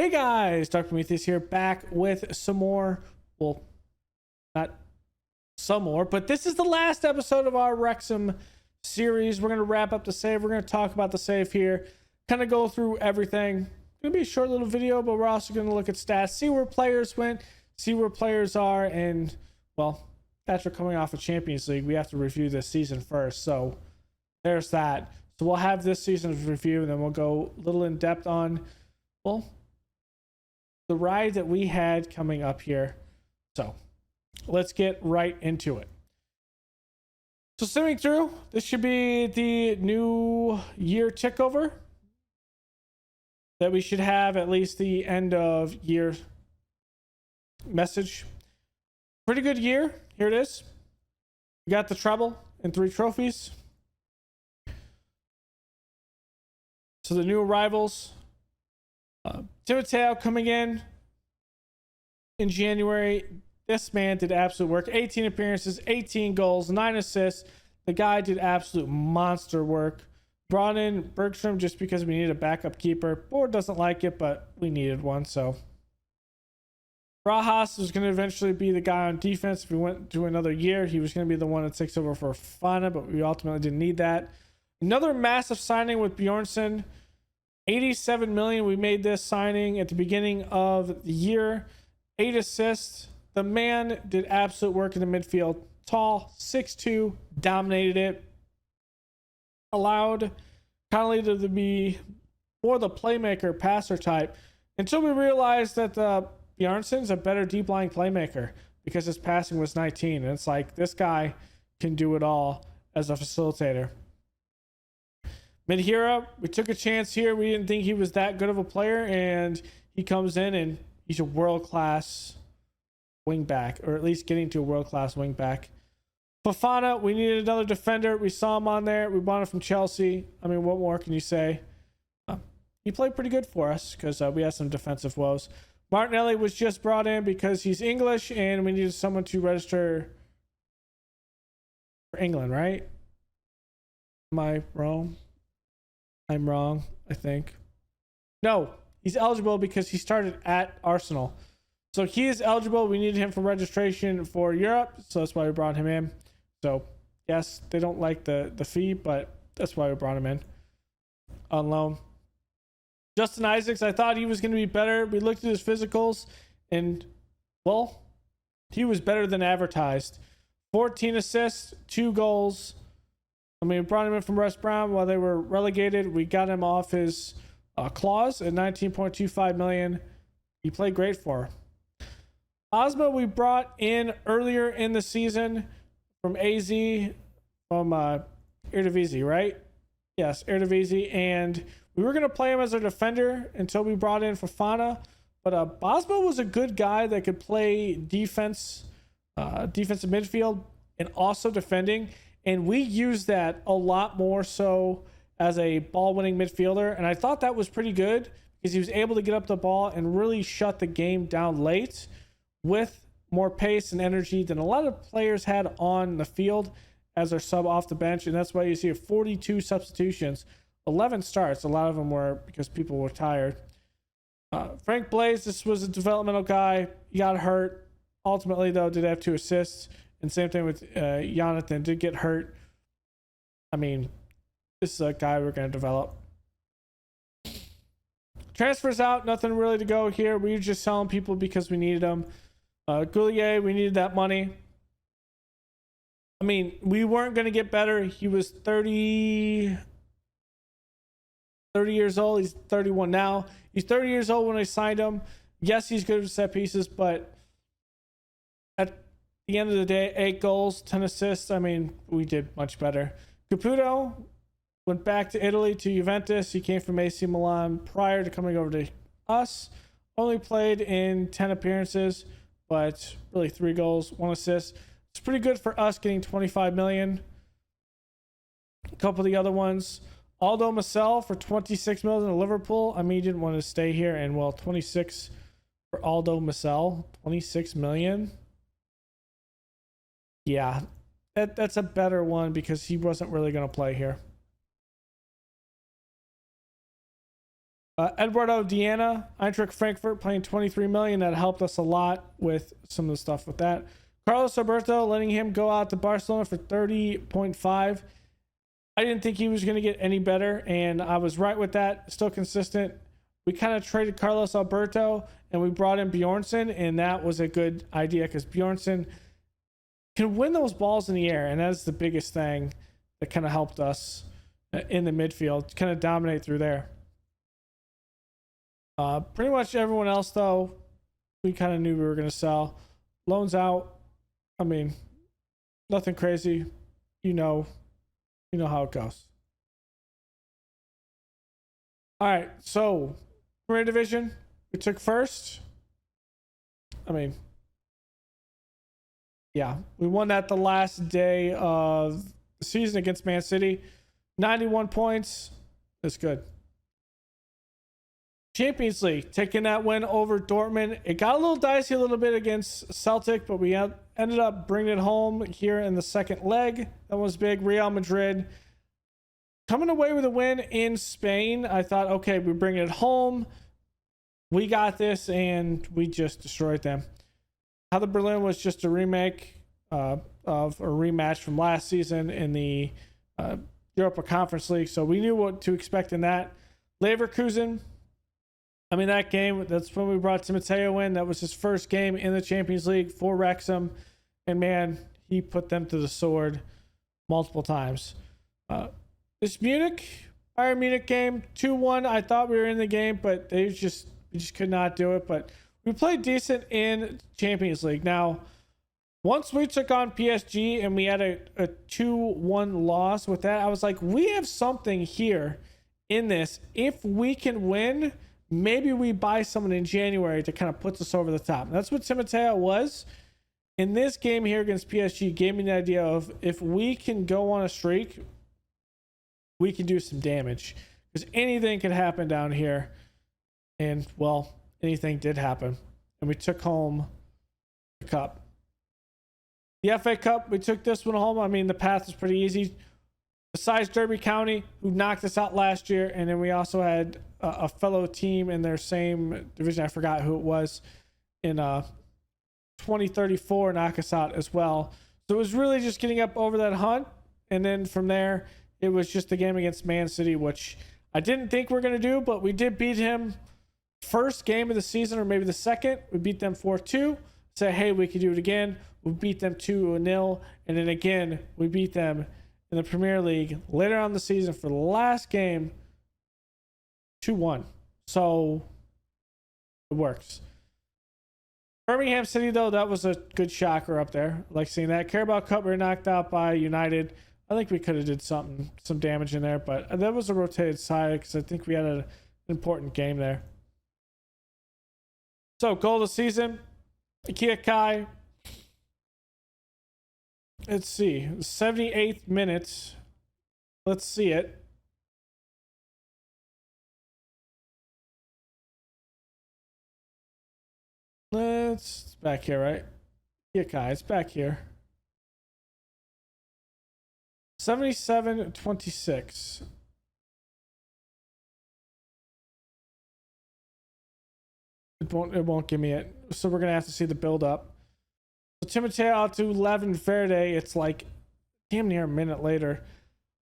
Hey guys, Dr. Prometheus here, back with some more, well, not some more, but this is the last episode of our Wrexham series. We're going to wrap up the save. We're going to talk about the save here, kind of go through everything. It's going to be a short little video, but we're also going to look at stats, see where players went, see where players are, and, well, after coming off of Champions League, we have to review this season first, so there's that. So we'll have this season's review, and then we'll go a little in depth on, well, the ride that we had coming up here. So let's get right into it. So swimming through, this should be the new year tickover that we should have, at least the end of year message. Pretty good year. Here it is. We got the treble and 3 trophies. So the new arrivals, Timoteo coming in January. This man did absolute work. 18 appearances, 18 goals, 9 assists. The guy did absolute monster work. Brought in Bergstrom just because we needed a backup keeper. Board doesn't like it, but we needed one. So Rajas was going to eventually be the guy on defense. If we went to another year, he was going to be the one that takes over for Fana, but we ultimately didn't need that. Another massive signing with Bjornsson. 87 million. We made this signing at the beginning of the year. 8 assists. The man did absolute work in the midfield. Tall, 6'2", dominated it. Allowed Connolly to be more the playmaker, passer type, until we realized that Bjornsson's a better deep line playmaker because his passing was 19. And it's like, this guy can do it all as a facilitator. Midhira, we took a chance here. We didn't think he was that good of a player, and he comes in and he's a world-class wing back, or at least getting to a world-class wing back. Fofana, we needed another defender. We saw him on there. We bought him from Chelsea. I mean, what more can you say? He played pretty good for us because we had some defensive woes. Martinelli was just brought in because he's English, and we needed someone to register for England, right? Am I wrong? I'm wrong, I think. No, he's eligible because he started at Arsenal. So he is eligible. We needed him for registration for Europe, so that's why we brought him in. So, yes, they don't like the fee, but that's why we brought him in on loan. Justin Isaacs, I thought he was going to be better. We looked at his physicals, and, well, he was better than advertised. 14 assists, 2 goals. I mean, we brought him in from West Brom while they were relegated. We got him off his clause at 19.25 million. He played great for her. Ozma, we brought in earlier in the season from AZ, from Eredivisie, right? Yes, Eredivisie. And we were going to play him as a defender until we brought in Fofana. But Bosma was a good guy that could play defense, defensive midfield, and also defending. And we used that a lot more so as a ball-winning midfielder. And I thought that was pretty good because he was able to get up the ball and really shut the game down late with more pace and energy than a lot of players had on the field as their sub off the bench. And that's why you see 42 substitutions, 11 starts. A lot of them were because people were tired. Frank Blaze, this was a developmental guy. He got hurt. Ultimately, though, did have 2 assists. And same thing with Jonathan, did get hurt. I mean, this is a guy we're going to develop. Transfers out, nothing really to go here. We were just selling people because we needed them. Goulier, we needed that money. I mean, we weren't going to get better. He was 30 years old. He's 31 now. He's 30 years old when I signed him. Yes, he's good with set pieces, but at the end of the day, 8 goals, 10 assists. I mean, we did much better. Caputo went back to Italy, to Juventus. He came from AC Milan prior to coming over to us. Only played in 10 appearances, but really 3 goals, 1 assist. It's pretty good for us getting 25 million. A couple of the other ones. Aldo Marcel for 26 million in Liverpool. I mean, he didn't want to stay here. And, well, 26 for Aldo Marcel. 26 million. Yeah, that's a better one because he wasn't really going to play here. Eduardo Diana, Eintracht Frankfurt, playing 23 million. That helped us a lot with some of the stuff with that. Carlos Alberto, letting him go out to Barcelona for 30.5. I didn't think he was going to get any better, and I was right with that. Still consistent. We kind of traded Carlos Alberto, and we brought in Bjornsson, and that was a good idea because Bjornsson can win those balls in the air, and that's the biggest thing that kind of helped us in the midfield, kind of dominate through there. Pretty much everyone else, though, we kind of knew we were going to sell. Loans out. I mean, nothing crazy. You know how it goes. All right, so Premier Division, we took first. I mean, yeah, we won that the last day of the season against Man City. 91 points. That's good. Champions League, taking that win over Dortmund. It got a little dicey a little bit against Celtic, but we ended up bringing it home here in the second leg. That was big. Real Madrid coming away with a win in Spain. I thought, okay, we bring it home. We got this, and we just destroyed them. Hertha Berlin was just a remake of a rematch from last season in the Europa Conference League, so we knew what to expect in that. Leverkusen, I mean, that game, that's when we brought Timoteo in. That was his first game in the Champions League for Wrexham. And, man, he put them to the sword multiple times. This Bayern Munich game, 2-1. I thought we were in the game, but we just could not do it. But we played decent in Champions League. Now, once we took on PSG and we had a 2-1 loss with that, I was like, we have something here in this. If we can win, maybe we buy someone in January to kind of puts us over the top. And that's what Timoteo was. In this game here against PSG, gave me the idea of if we can go on a streak, we can do some damage. Because anything could happen down here. And, well, anything did happen. And we took home the cup. The FA Cup, we took this one home. I mean, the path was pretty easy. Besides Derby County, who knocked us out last year. And then we also had a fellow team in their same division. I forgot who it was in 2034 knock us out as well. So it was really just getting up over that hunt. And then from there, it was just the game against Man City, which I didn't think we were going to do, but we did beat him first game of the season, or maybe the second. We beat them 4-2. Say, hey, we could do it again. We beat them 2-0. And then again, we beat them in the Premier League later on in the season for the last game, 2-1. So it works. Birmingham City, though, that was a good shocker up there. I like seeing that. Carabao Cup, we were knocked out by United. I think we could have did some damage in there, but that was a rotated side because I think we had an important game there. So goal of the season, Ikea Kai. Let's see, 78th minute. Let's see it. It's back here, right? Yeah, guys, back here. 77-26. It won't give me it. So we're gonna have to see the build up. So Timoteo out to Levin Verde. It's like damn near a minute later.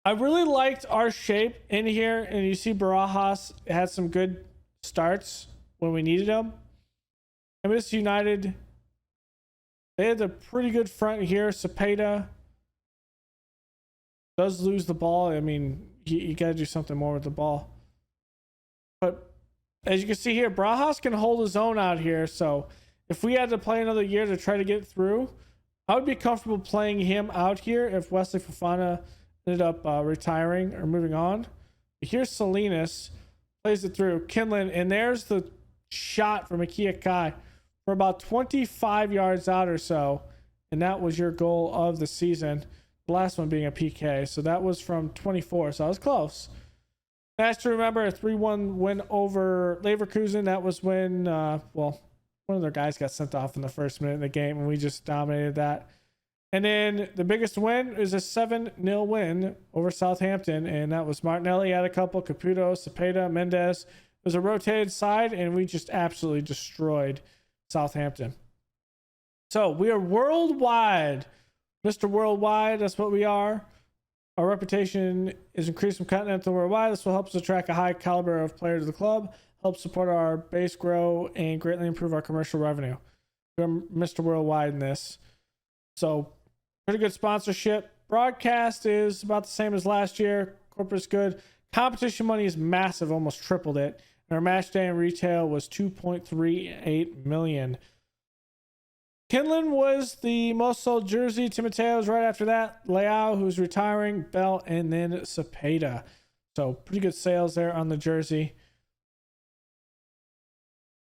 I really liked our shape in here, and you see Barajas had some good starts when we needed them. MS United, they had a pretty good front here. Cepeda does lose the ball. I mean, you got to do something more with the ball. But as you can see here, Barajas can hold his own out here. So if we had to play another year to try to get through, I would be comfortable playing him out here if Wesley Fofana ended up retiring or moving on. But here's Salinas, plays it through. Kinlan, and there's the shot from Ikea Kai for about 25 yards out or so. And that was your goal of the season. The last one being a PK. So that was from 24. So I was close. Nice to remember, a 3-1 win over Leverkusen. That was when, one of their guys got sent off in the first minute of the game, and we just dominated that. And then the biggest win is a 7-0 win over Southampton, and that was Martinelli had a couple, Caputo, Cepeda, Mendes, was a rotated side, and we just absolutely destroyed Southampton. So we are worldwide. Mr. Worldwide, that's what we are. Our reputation is increased from continental to worldwide. This will help us attract a high caliber of players to the club, help support our base grow, and greatly improve our commercial revenue. We're Mr. Worldwide in this. So, pretty good sponsorship. Broadcast is about the same as last year. Corporate's good. Competition money is massive, almost tripled it. And our match day in retail was $2.38 million. Kinlan was the most sold jersey. Timoteo's right after that. Leao, who's retiring. Bell, and then Cepeda. So pretty good sales there on the jersey.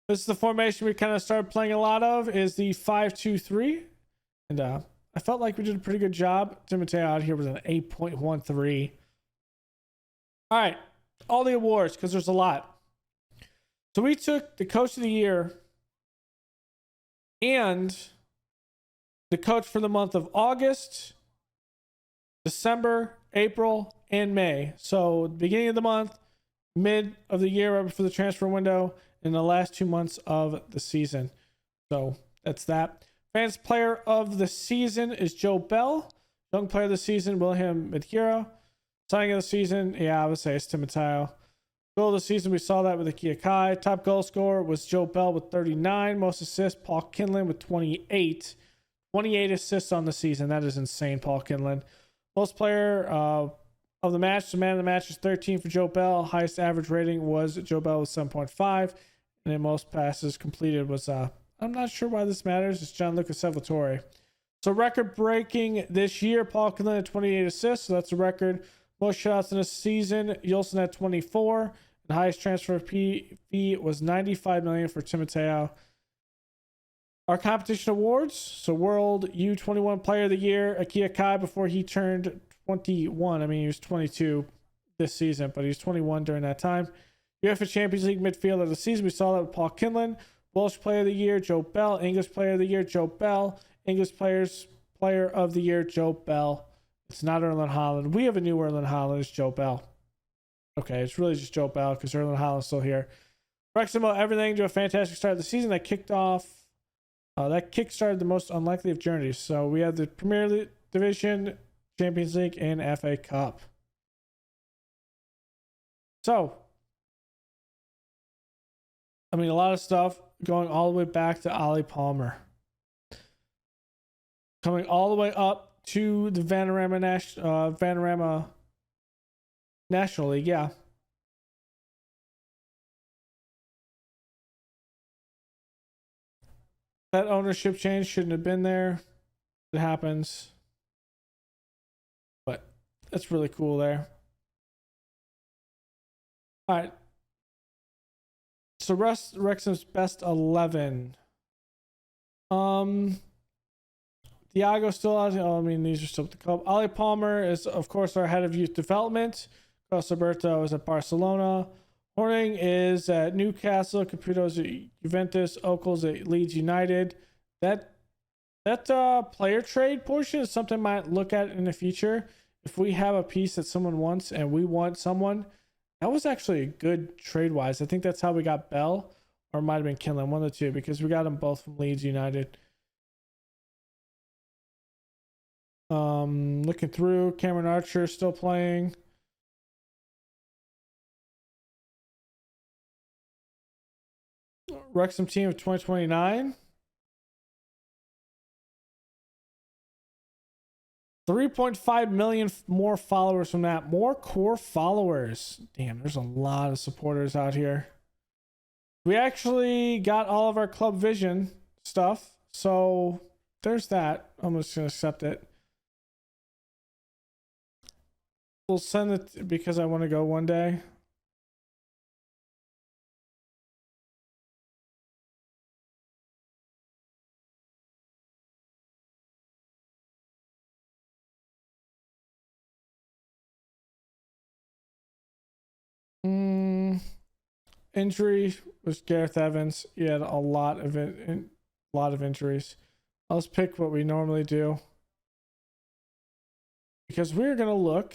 This is the formation we kind of started playing a lot of, is the 5-2-3. And I felt like we did a pretty good job. Timoteo out here was an 8.13. All right. All the awards, because there's a lot. So we took the Coach of the Year and the coach for the month of August, December, April, and May. So beginning of the month, mid of the year, right before the transfer window, and the last 2 months of the season. So that's that. Fans player of the season is Joe Bell. Young player of the season, William Madhira. Signing of the season, I would say it's Timoteo. Goal of the season, we saw that with Akia Kai. Top goal scorer was Joe Bell with 39. Most assists, Paul Kinlan with 28. 28 assists on the season. That is insane, Paul Kinlan. Most player of the match, the man of the match is 13 for Joe Bell. Highest average rating was Joe Bell with 7.5. And then most passes completed was, I'm not sure why this matters, it's Gianluca Salvatore. So record breaking this year, Paul Kinlan had 28 assists. So that's a record. Most shots in a season, Yulson had 24. The highest transfer fee was $95 million for Timoteo. Our competition awards. So World U21 Player of the Year, Akia Kai, before he turned 21. I mean, he was 22 this season, but he was 21 during that time. UEFA Champions League Midfielder of the Season, we saw that with Paul Kinlan. Welsh Player of the Year, Joe Bell. English Player of the Year, Joe Bell. English Player of the Year, Joe Bell. It's not Erling Haaland. We have a new Erling Haaland. It's Joe Bell. Okay, it's really just Joe Bell because Erling Haaland's still here. Wrexham everything to a fantastic start of the season. That kick-started the most unlikely of journeys. So we had the Premier League Division, Champions League, and FA Cup. So, I mean, a lot of stuff going all the way back to Ollie Palmer. Coming all the way up to the Vanarama National League, yeah. That ownership change shouldn't have been there. It happens. But that's really cool there. All right. So Wrexham's best 11. Thiago still out. I mean, these are still at the club. Ollie Palmer is, of course, our head of youth development. Carlos Alberto is at Barcelona. Horning is at Newcastle. Caputo's at Juventus. Oakle's at Leeds United. That player trade portion is something I might look at in the future. If we have a piece that someone wants and we want someone, that was actually a good trade-wise. I think that's how we got Bell, or it might have been Kinlan, one of the two, because we got them both from Leeds United. Looking through, Cameron Archer still playing. Wrexham team of 2029. 3.5 million more followers from that. More core followers. Damn, there's a lot of supporters out here. We actually got all of our Club Vision stuff. So there's that. I'm just going to accept it. We'll send it because I want to go one day. Injury was Gareth Evans. He had a lot of injuries. Let's pick what we normally do, because we're gonna look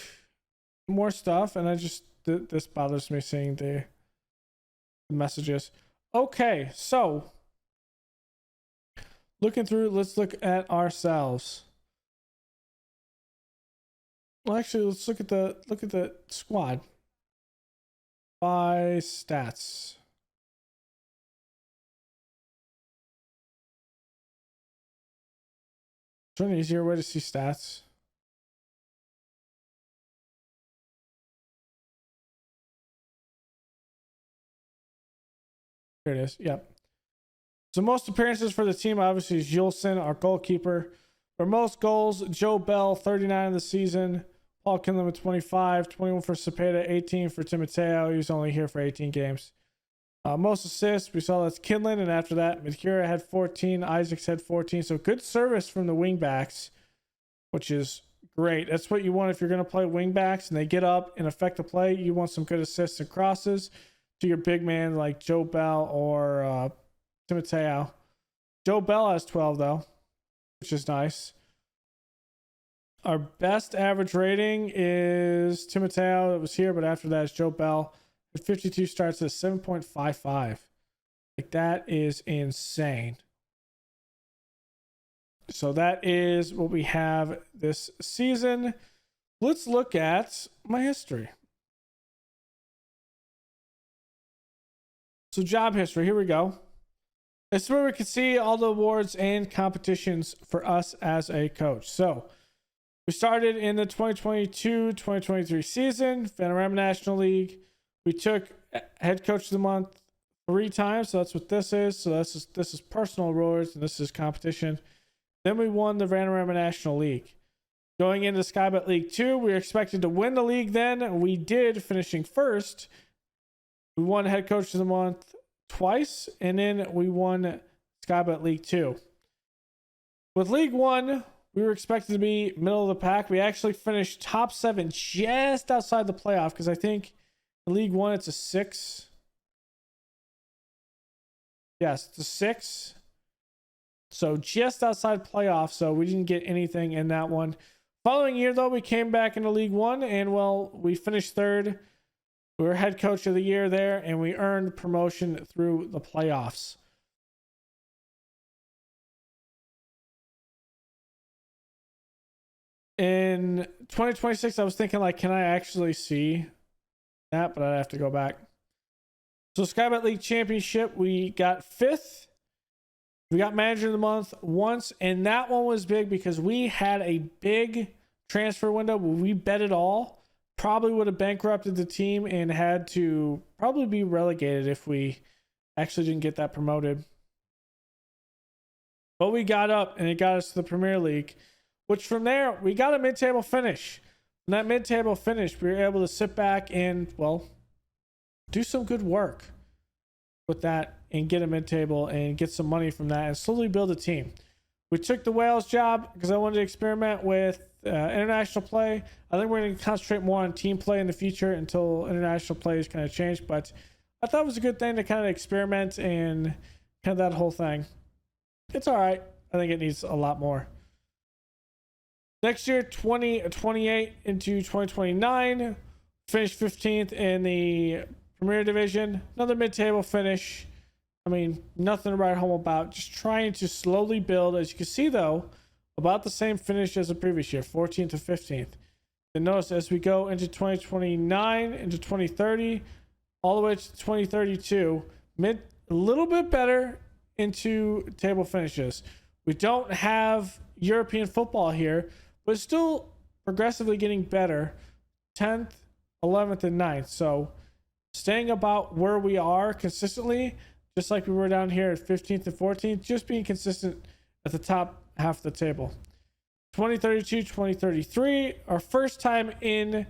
more stuff, and this bothers me seeing the messages. Okay, so looking through, let's look at ourselves. Well, actually, let's look at the squad by stats. Is there an easier way to see stats? Here it is. Yep. So most appearances for the team obviously is Yulson, our goalkeeper. For most goals, Joe Bell, 39 in the season. Paul Kinlan with 25, 21 for Cepeda, 18 for Timoteo. He was only here for 18 games. Most assists, we saw that's Kinlan, and after that, Madhura had 14, Isaacs had 14. So good service from the wingbacks, which is great. That's what you want if you're going to play wingbacks and they get up and affect the play. You want some good assists and crosses to your big man like Joe Bell or Timoteo. Joe Bell has 12 though, which is nice. Our best average rating is Timoteo that was here, but after that is Joe Bell. 52 starts at 7.55. Like, that is insane. So that is what we have this season. Let's look at my history. So job history, here we go. This is where we can see all the awards and competitions for us as a coach. So we started in the 2022-2023 season, Vanarama National League. We took head coach of the month 3 times, so that's what this is. So this is personal awards, and this is competition. Then we won the Vanarama National League. Going into Skybet League 2, we were expected to win the league then. We did, finishing first. We won head coach of the month twice, and then we won Skybet League 2. With League 1, we were expected to be middle of the pack. We actually finished top 7 just outside the playoff, because I think in League 1 it's a 6. Yes, it's a 6. So just outside playoff, so we didn't get anything in that one. Following year, though, we came back into League 1, and, well, we finished 3rd. We were head coach of the year there, and we earned promotion through the playoffs. In 2026, I was thinking, like, can I actually see that? But I'd have to go back. So Skybet League Championship, we got 5th. We got manager of the month once, and that one was big because we had a big transfer window where we bet it all. Probably would have bankrupted the team and had to probably be relegated if we actually didn't get that promoted. But we got up, and it got us to the Premier League, which from there, we got a mid-table finish. From that mid-table finish, we were able to sit back and, well, do some good work with that and get a mid-table and get some money from that and slowly build a team. We took the Wales job because I wanted to experiment with international play. I think we're going to concentrate more on team play in the future until international play is kind of changed. But I thought it was a good thing to kind of experiment and kind of that whole thing. It's all right. I think it needs a lot more. Next year, 2028 into 2029, finished 15th in the Premier Division. Another mid-table finish. I mean, nothing to write home about. Just trying to slowly build. As you can see, though, about the same finish as the previous year, 14th to 15th. And notice as we go into 2029, into 2030, all the way to 2032, a little bit better into table finishes. We don't have European football here, but it's still progressively getting better. 10th, 11th, and 9th. So staying about where we are consistently, just like we were down here at 15th and 14th, just being consistent at the top half of the table. 2032, 2033, our first time in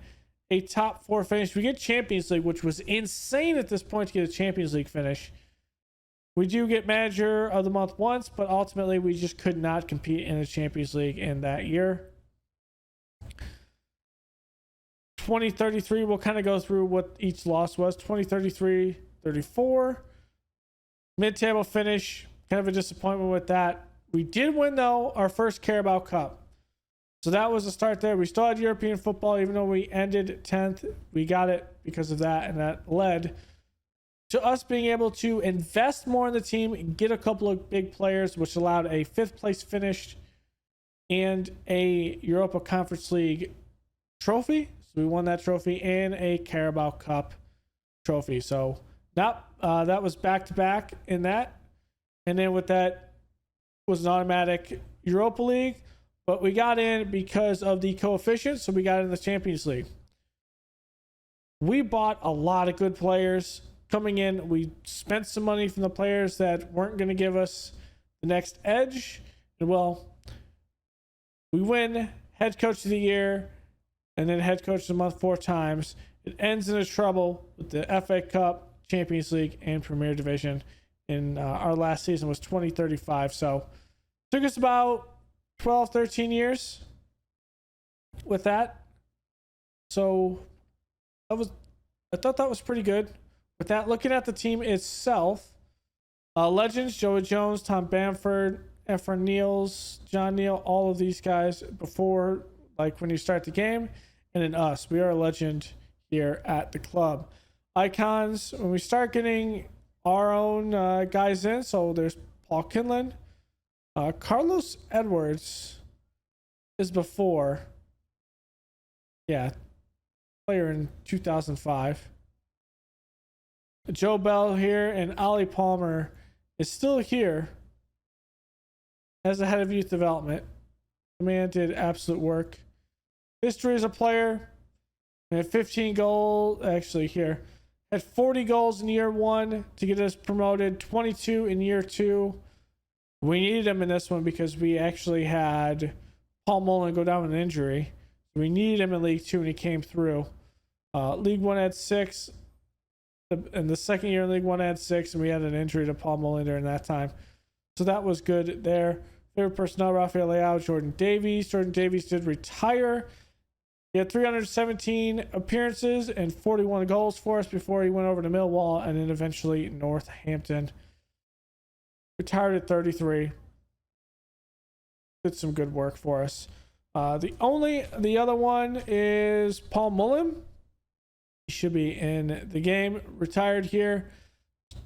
a top 4 finish. We get Champions League, which was insane at this point to get a Champions League finish. We do get manager of the month once, but ultimately we just could not compete in the Champions League in that year. 2033, we'll kind of go through what each loss was. 2033, 34. Mid-table finish, kind of a disappointment with that. We did win, though, our first Carabao Cup. So that was a start there. We still had European football, even though we ended 10th. We got it because of that, and that led to us being able to invest more in the team and get a couple of big players, which allowed a 5th place finish and a Europa Conference League trophy. So we won that trophy and a Carabao Cup trophy. So that was back to back in that. And then with that was an automatic Europa League, but we got in because of the coefficient. So we got in the Champions League. We bought a lot of good players coming in. We spent some money from the players that weren't going to give us the next edge. And well, we win head coach of the year and then head coach of the month 4 times. It ends in a trouble with the FA Cup, Champions League, and Premier Division. In our last season was 2035. So it took us about 12, 13 years with that. So I thought that was pretty good. With that, looking at the team itself, legends, Joey Jones, Tom Bamford, Efren Niels, John Neal, all of these guys before, like when you start the game, and then us. We are a legend here at the club. Icons, when we start getting our own guys in, so there's Paul Kinlan. Carlos Edwards is before. Yeah, player in 2005. Joe Bell here, and Ollie Palmer is still here as the head of youth development. The man did absolute work. History as a player. Had 15 goals, actually here. Had 40 goals in year 1 to get us promoted, 22 in year 2. We needed him in this one because we actually had Paul Mullen go down with an injury. We needed him in League 2 and he came through. League 1 had 6. In the second year in League 1 had 6, and we had an injury to Paul Mullen during that time. So that was good there. Favorite personnel, Rafael Leao, Jordan Davies. Jordan Davies did retire. He had 317 appearances and 41 goals for us before he went over to Millwall and then eventually Northampton. Retired at 33. Did some good work for us. The other one is Paul Mullen. He should be in the game. Retired here.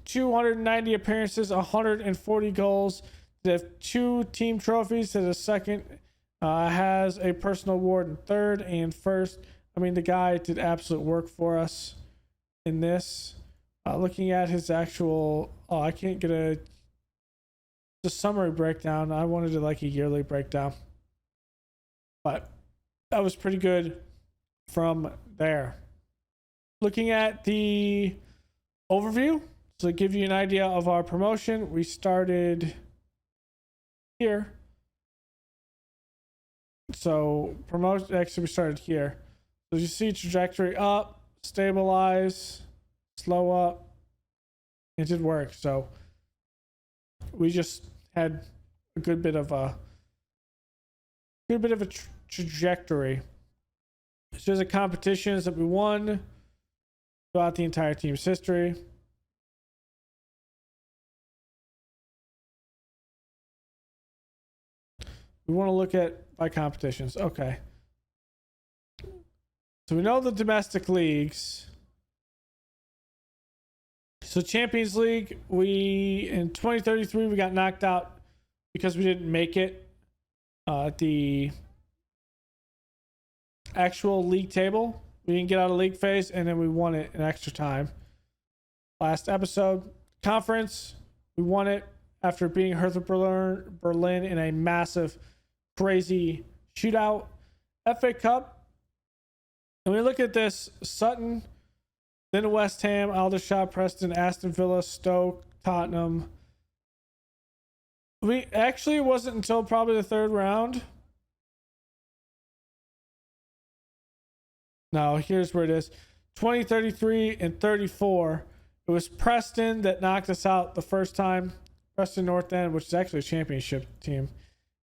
290 appearances, 140 goals. They have 2 team trophies. To the second has a personal award in 3rd and 1st. I mean, the guy did absolute work for us in this. Looking at his actual, I can't get the summary breakdown. I wanted to like a yearly breakdown, but that was pretty good from there. Looking at the overview, so to give you an idea of our promotion, we started here. So promotion, actually we started here. So you see trajectory up, stabilize, slow up. It did work. So we just had a good bit of a trajectory. So there's the competitions that we won throughout the entire team's history. We want to look at by competitions. Okay. So we know the domestic leagues. So Champions League, in 2033 we got knocked out because we didn't make it the actual league table. We didn't get out of league phase, and then we won it in extra time. Last episode, conference, we won it after beating Hertha Berlin in a massive, crazy shootout. FA Cup, and we look at this: Sutton, then West Ham, Aldershot, Preston, Aston Villa, Stoke, Tottenham. It wasn't until probably the 3rd round. No, here's where it is. 2033 and 34. It was Preston that knocked us out the first time. Preston North End, which is actually a championship team.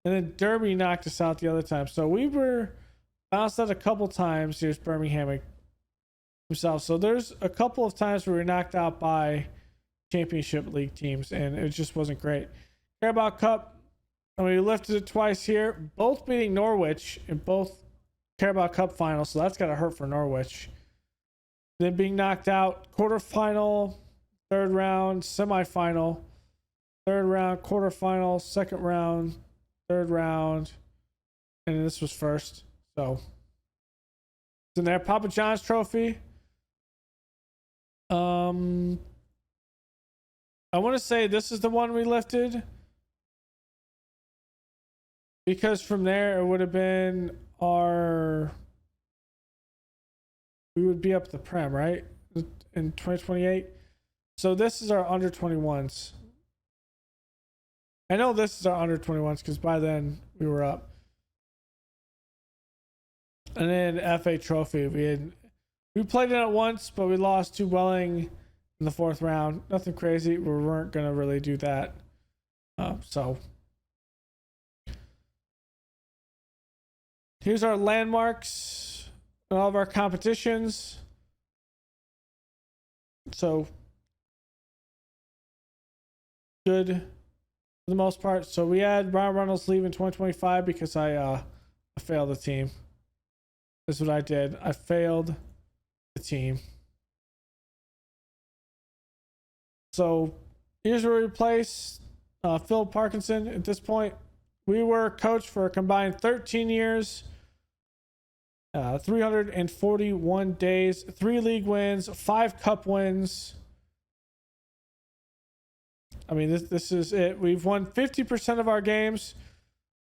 And then Derby knocked us out the other time. So we were bounced out a couple times. Here's Birmingham himself. So there's a couple of times where we were knocked out by championship league teams, and it just wasn't great. Carabao Cup, and we lifted it twice here, both beating Norwich in both Carabao Cup finals, so that's got to hurt for Norwich. Then being knocked out quarterfinal, third round, semifinal, third round, quarterfinal, second round, third round, and this was first. So it's in there. Papa John's trophy. I want to say this is the one we lifted, because from there it would have been we would be up the Prem, right? In 2028. So this is our under 21s. I know this is our under 21s because by then we were up. And then FA trophy. We played in it once, but we lost to Welling in the fourth round. Nothing crazy. We weren't going to really do that. So here's our landmarks and all of our competitions. So good for the most part. So we had Ryan Reynolds leave in 2025 because I failed the team. That's what I did. I failed the team. So here's where we place Phil Parkinson at this point. We were coached for a combined 13 years, 341 days, 3 league wins, 5 cup wins. I mean, this is it. We've won 50% of our games.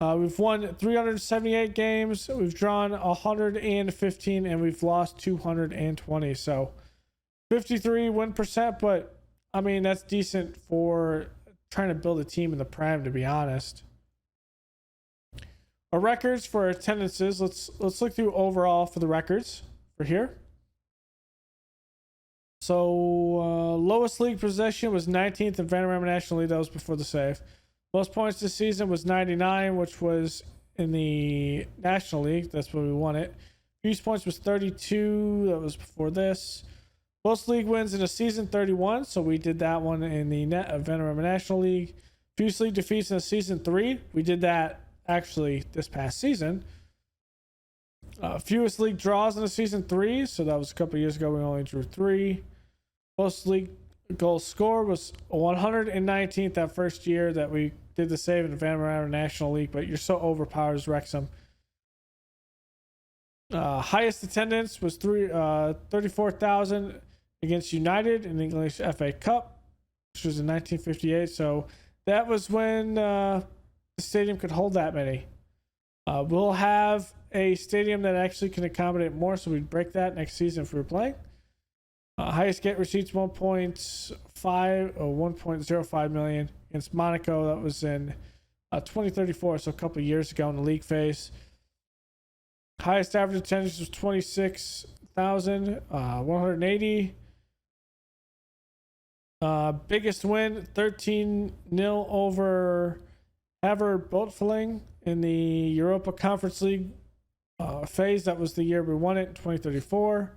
We've won 378 games. We've drawn 115, and we've lost 220. So 53 win percent, but I mean, that's decent for trying to build a team in the Prem, to be honest. Our records for attendances. Let's look through overall for the records for here. So lowest league possession was 19th in Vanarama National League. That was before the save. Most points this season was 99, which was in the National League. That's where we won it. Fewest points was 32. That was before this. Most league wins in a season, 31. So we did that one in the Vanarama National League. Fewest league defeats in a season, 3. We did that actually this past season. Fewest league draws in a season, 3. So that was a couple years ago. We only drew 3. Most league goal score was 119th that first year that we did the save in the Vanarama National League, but you're so overpowered as Wrexham. Highest attendance was 34,000 against United in the English FA Cup, which was in 1958. So that was when the stadium could hold that many. We'll have a stadium that actually can accommodate more, so we'd break that next season if we were playing. Highest gate receipts 1.05 million against Monaco. That was in 2034, so a couple of years ago in the league phase. Highest average attendance was 26,180. Biggest win 13-0 over Haver Boatfling in the Europa Conference League phase. That was the year we won it in 2034.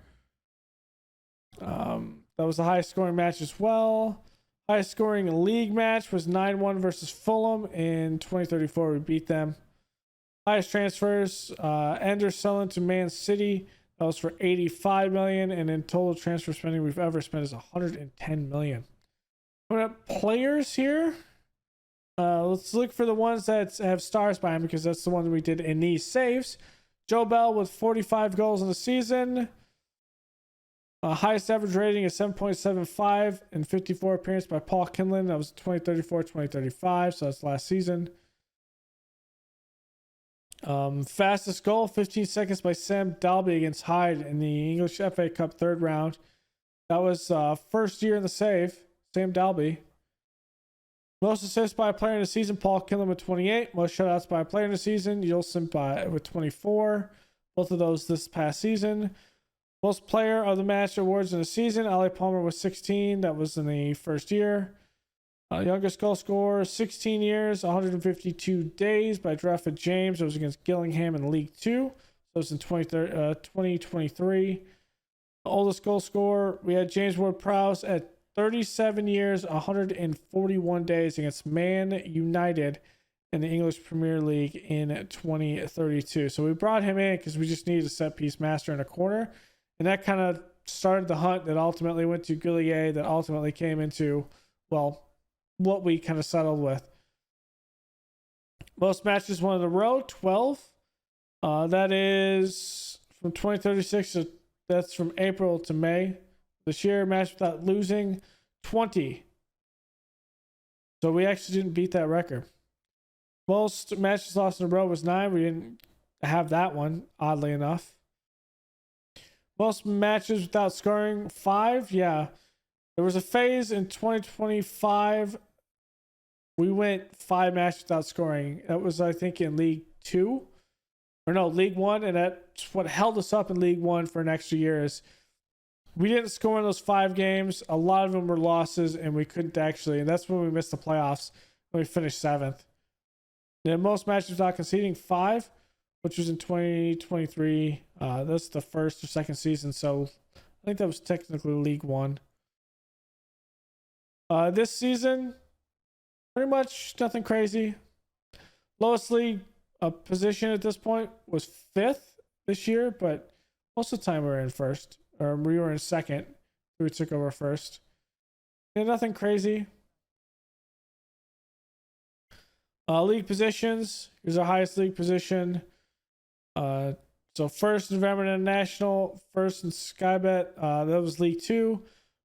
That was the highest scoring match as well. Highest scoring league match was 9-1 versus Fulham in 2034. We beat them. Highest transfers, Ender selling to Man City. That was for 85 million, and in total transfer spending we've ever spent is 110 million. Coming up, players here. Let's look for the ones that have stars by him, because that's the one we did in these saves. Joe Bell with 45 goals in the season. Highest average rating is 7.75 in 54 appearances by Paul Kinlan. That was 2034-2035, so that's last season. Fastest goal, 15 seconds by Sam Dalby against Hyde in the English FA Cup third round. That was first year in the save, Sam Dalby. Most assists by a player in the season, Paul Kinlan with 28. Most shutouts by a player in the season, Yulson with 24. Both of those this past season. Most player of the match awards in the season, Ali Palmer with 16. That was in the first year. Youngest goal scorer, 16 years, 152 days by Drefford James. It was against Gillingham in League 2. So it was in 2023. Oldest goal scorer, we had James Ward-Prowse at 37 years, 141 days against Man United in the English Premier League in 2032. So we brought him in because we just needed a set piece master in a corner. And that kind of started the hunt that ultimately went to Goulier, that ultimately came into, well, what we kind of settled with. Most matches won in a row, 12. That is from 2036 to, that's from April to May. This year, match without losing, 20. So we actually didn't beat that record. Most matches lost in a row was 9. We didn't have that one, oddly enough. Most matches without scoring, 5. Yeah. There was a phase in 2025. We went 5 matches without scoring. That was, I think, in League 2. Or no, League 1. And that's what held us up in League 1 for an extra year is we didn't score in those 5 games. A lot of them were losses, and we couldn't actually. And that's when we missed the playoffs, when we finished 7th. Then most matches without conceding, 5, which was in 2023. That's the first or second season, so I think that was technically League 1. This season, pretty much nothing crazy. Lowest league position at this point was 5th this year, but most of the time we were in first. Or we were in second. We took over first. Yeah, nothing crazy. League positions. Here's our highest league position. So first in Vanarama National, first in Skybet. That was League 2.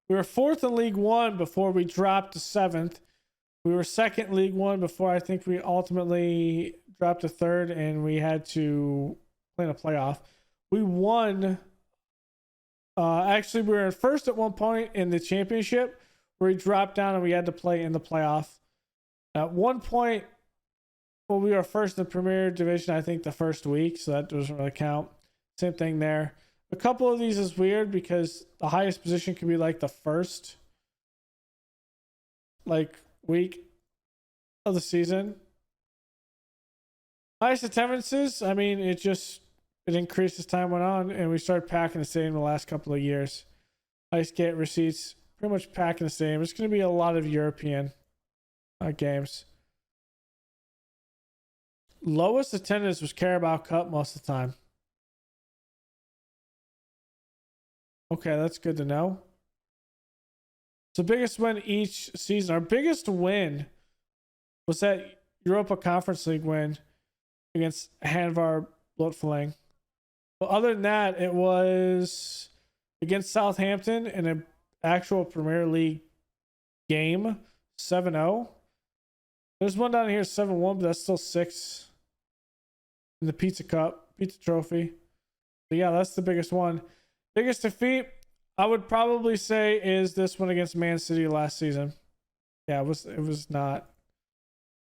We were 4th in League 1 before we dropped to 7th. We were 2nd in League 1 before I think we ultimately dropped to 3rd and we had to play in a playoff. We won. Actually, we were in 1st at one point in the championship where we dropped down and we had to play in the playoff. At one point, well, we were 1st in the Premier Division, I think, the first week, so that doesn't really count. Same thing there. A couple of these is weird because the highest position can be like the first week of the season. Highest attendances, I mean, it increased as time went on, and we started packing the stadium the last couple of years. Highest gate receipts, pretty much packing the stadium. It's going to be a lot of European games. Lowest attendance was Carabao Cup most of the time. Okay, that's good to know. So biggest win each season. Our biggest win was that Europa Conference League win against Hanvar Blotfelling. But other than that, it was against Southampton in an actual Premier League game, 7-0. There's one down here, 7-1, but that's still 6 in the Pizza Cup, Pizza Trophy. But yeah, that's the biggest one. Biggest defeat, I would probably say, is this one against Man City last season. Yeah, it was not.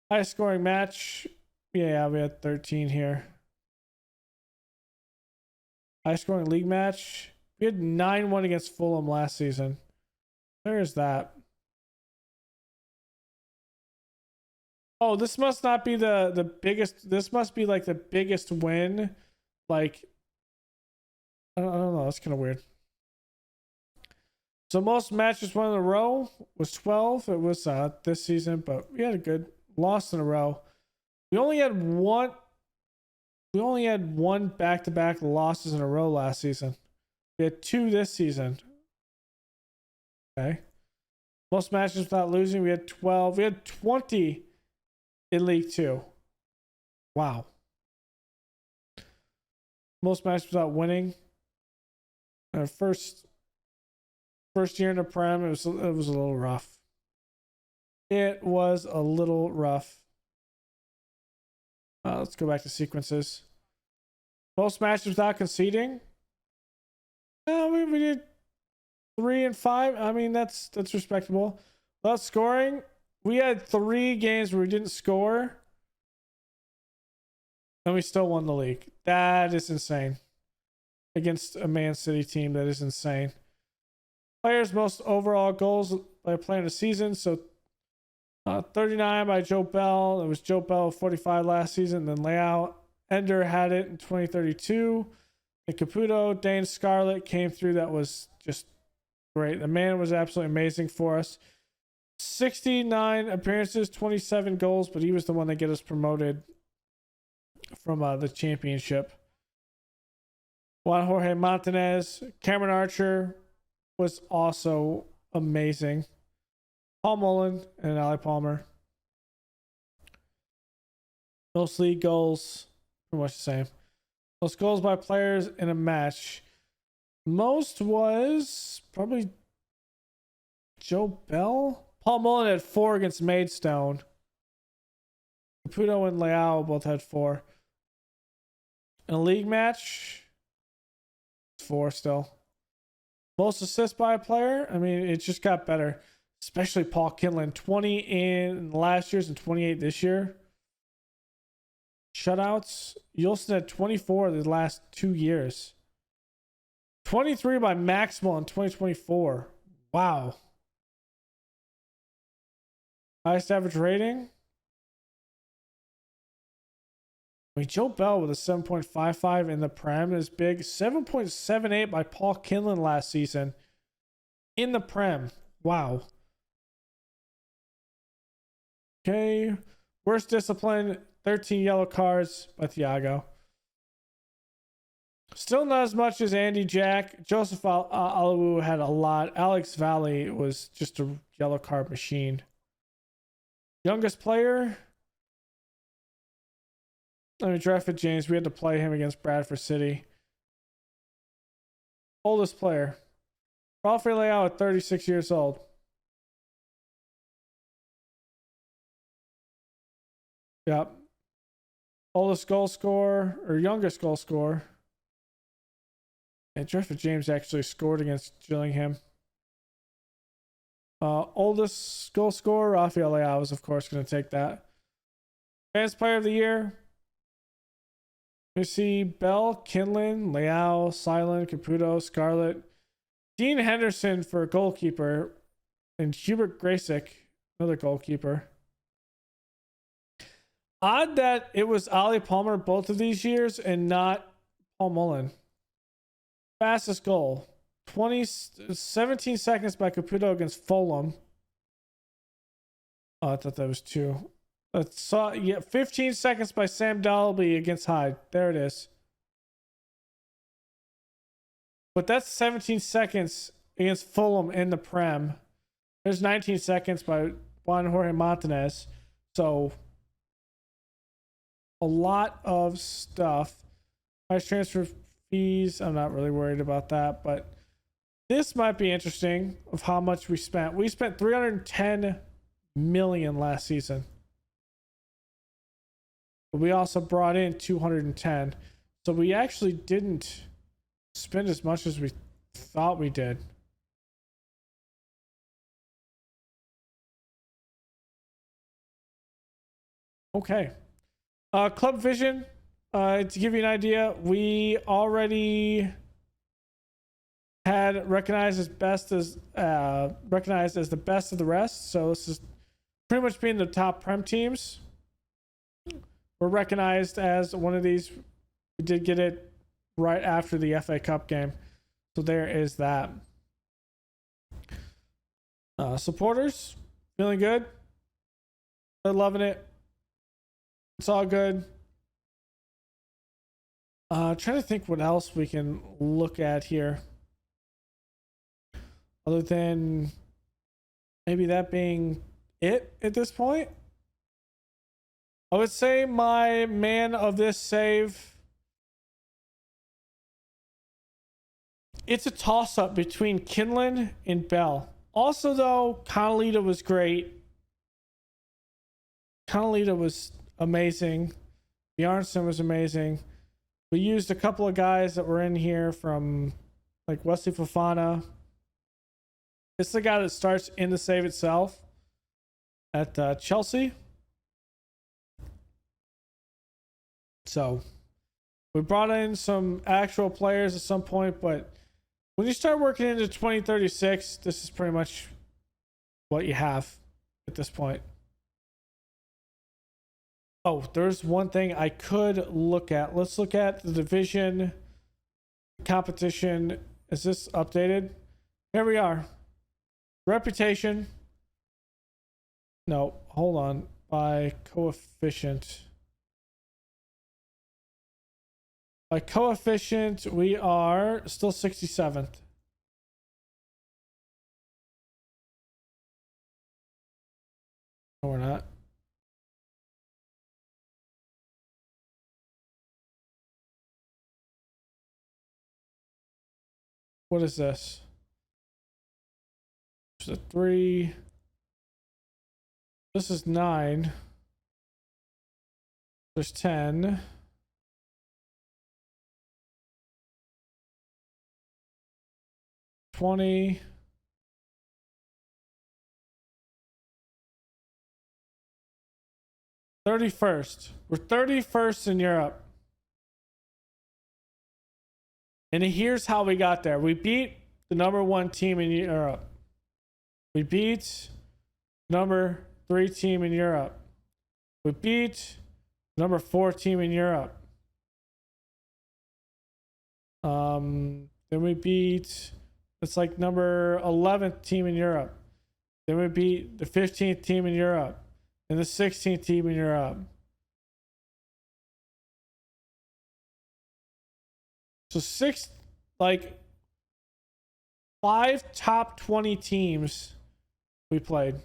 Highest scoring match, yeah, we had 13 here. Highest scoring league match, we had 9-1 against Fulham last season. There's that. Oh, this must not be the biggest. This must be like the biggest win. Like, I don't know. That's kind of weird. So most matches won in a row was 12. It was this season, but we had a good loss in a row. We only had one back-to-back losses in a row last season. We had 2 this season. Okay. Most matches without losing, we had 12. We had 20 in League 2. Wow. Most matches without winning. Our first year in the Prem, it was a little rough. It was a little rough. Let's go back to sequences. Most matches without conceding. We did 3 and 5. I mean, that's respectable. Without scoring, we had 3 games where we didn't score, and we still won the league. That is insane. Against a Man City team, that is insane. Players' most overall goals by a player in the season. So 39 by Joe Bell. It was Joe Bell 45 last season. Then Leao Ender had it in 2032. And Caputo, Dane Scarlett came through. That was just great. The man was absolutely amazing for us. 69 appearances, 27 goals, but he was the one that got us promoted from the championship. Juan Jorge Montanez, Cameron Archer, was also amazing. Paul Mullen and Ali Palmer. Most league goals, pretty much the same. Most goals by players in a match. Most was probably Joe Bell. Paul Mullen had 4 against Maidstone. Caputo and Leao both had 4. In a league match, 4 still. Most assists by a player. I mean, it just got better. Especially Paul Kinlan. 20 in last year's and 28 this year. Shutouts. Yulson had 24 the last 2 years. 23 by Maximal in 2024. Wow. Highest average rating. I mean, Joe Bell with a 7.55 in the Prem is big. 7.78 by Paul Kinlan last season in the Prem. Wow. Okay. Worst discipline, 13 yellow cards by Thiago. Still not as much as Andy Jack. Joseph Alawu had a lot. Alex Valley was just a yellow card machine. Youngest player. I mean, Drafted James. We had to play him against Bradford City. Oldest player. Rafael Leao at 36 years old. Yep. Oldest goal scorer, or youngest goal scorer. And Drafted James actually scored against Gillingham. Oldest goal scorer, Rafael Leao is, of course, going to take that. Advanced Player of the Year. We see Bell, Kinlan, Leao, Silent, Caputo, Scarlett. Dean Henderson for goalkeeper. And Hubert Graysick, another goalkeeper. Odd that it was Ali Palmer both of these years and not Paul Mullen. Fastest goal. 17 seconds by Caputo against Fulham. Oh, I thought that was 2. Yeah, 15 seconds by Sam Dalby against Hyde. There it is. But that's 17 seconds against Fulham in the Prem. There's 19 seconds by Juan Jorge Montanez. So a lot of stuff. Price transfer fees. I'm not really worried about that, but this might be interesting of how much we spent. We spent 310 million last season. But we also brought in 210. So we actually didn't spend as much as we thought we did. Okay. Club Vision. To give you an idea, we already had recognized as the best of the rest. So this is pretty much being the top Prem teams. We're recognized as one of these. We did get it right after the FA Cup game. So there is that. Supporters, feeling good. They're loving it. It's all good. Trying to think what else we can look at here. Other than maybe that being it at this point. I would say my man of this save. It's a toss-up between Kinlan and Bell. Also, though, Conolita was great. Conolita was amazing. Bjarnson was amazing. We used a couple of guys that were in here from like Wesley Fofana. It's the guy that starts in the save itself at Chelsea. So we brought in some actual players at some point, but when you start working into 2036, this is pretty much what you have at this point. Oh, there's one thing I could look at. Let's look at the division competition. Is this updated? Here we are. Reputation. No, hold on. By coefficient. By coefficient, we are still 67th. No, we're not. What is this? There's a 3. This is 9. There's 10. $20. $31st. We're 31st in Europe. And here's how we got there. We beat the number 1 team in Europe. We beat number 3 team in Europe. We beat number 4 team in Europe. Then we beat, it's like number 11th team in Europe. Then we beat the 15th team in Europe and the 16th team in Europe. So 5 top 20 teams we played.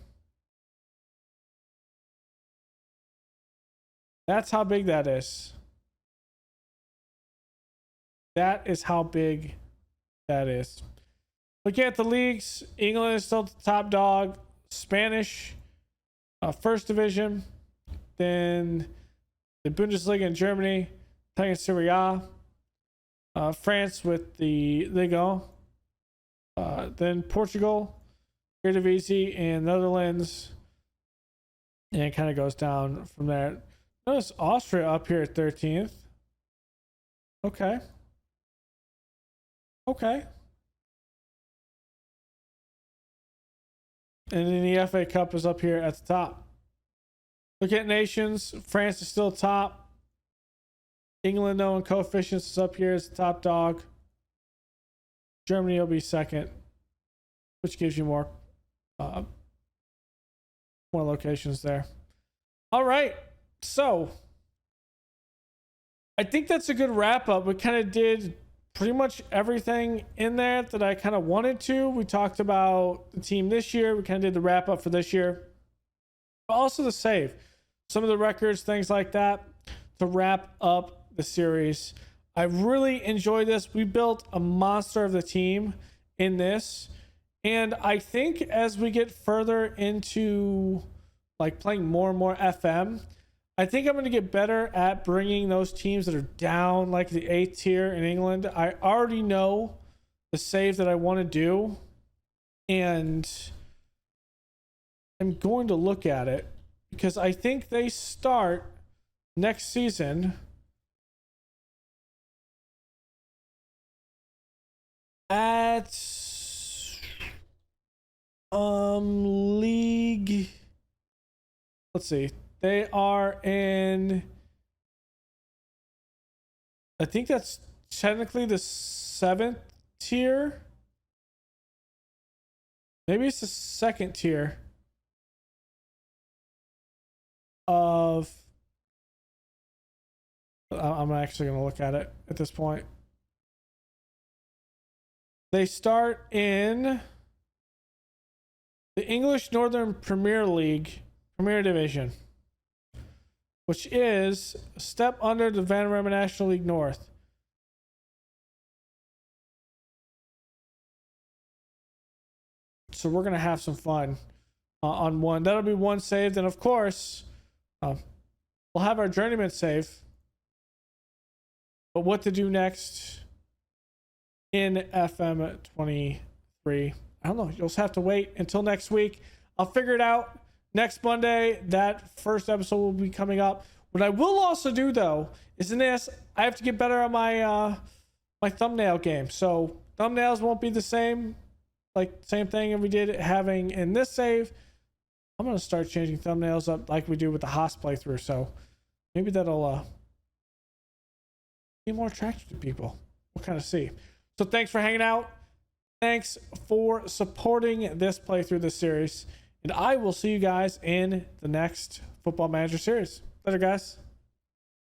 That's how big that is. That is how big that is. Looking at the leagues, England is still the top dog. Spanish, first division. Then the Bundesliga in Germany, playing Serie A. France with the Ligue 1. Then Portugal, Eredivisie, and Netherlands. And it kind of goes down from there. Notice Austria up here at 13th. Okay. Okay. And then the FA Cup is up here at the top. Look at nations. France is still top. England, though, in coefficients is up here as the top dog. Germany will be second, which gives you more locations there. All right. So I think that's a good wrap up. We kind of did pretty much everything in there that I kind of wanted to. We talked about the team this year. We kind of did the wrap up for this year, but also the save, some of the records, things like that, to wrap up the series. I really enjoyed this. We built a monster of the team in this, and I think as we get further into like playing more and more FM, I think I'm going to get better at bringing those teams that are down, like the 8th tier in England. I already know the save that I want to do, and I'm going to look at it because I think they start next season at league. Let's see. They are in, I think that's technically the 7th tier. Maybe it's the 2nd tier of, I'm actually going to look at it at this point. They start in the English Northern Premier League, Premier Division, which is a step under the Vanarama National League North. So we're going to have some fun on one. That'll be one saved. And of course, we'll have our journeyman save. But what to do next in FM23? I don't know. You'll just have to wait until next week. I'll figure it out. Next Monday, that first episode will be coming up. What I will also do, though, is in this, I have to get better at my my thumbnail game. So thumbnails won't be the same, like same thing we did having in this save. I'm gonna start changing thumbnails up like we do with the Haas playthrough. So maybe that'll be more attractive to people. We'll kind of see. So thanks for hanging out. Thanks for supporting this playthrough, this series. And I will see you guys in the next Football Manager series. Later, guys.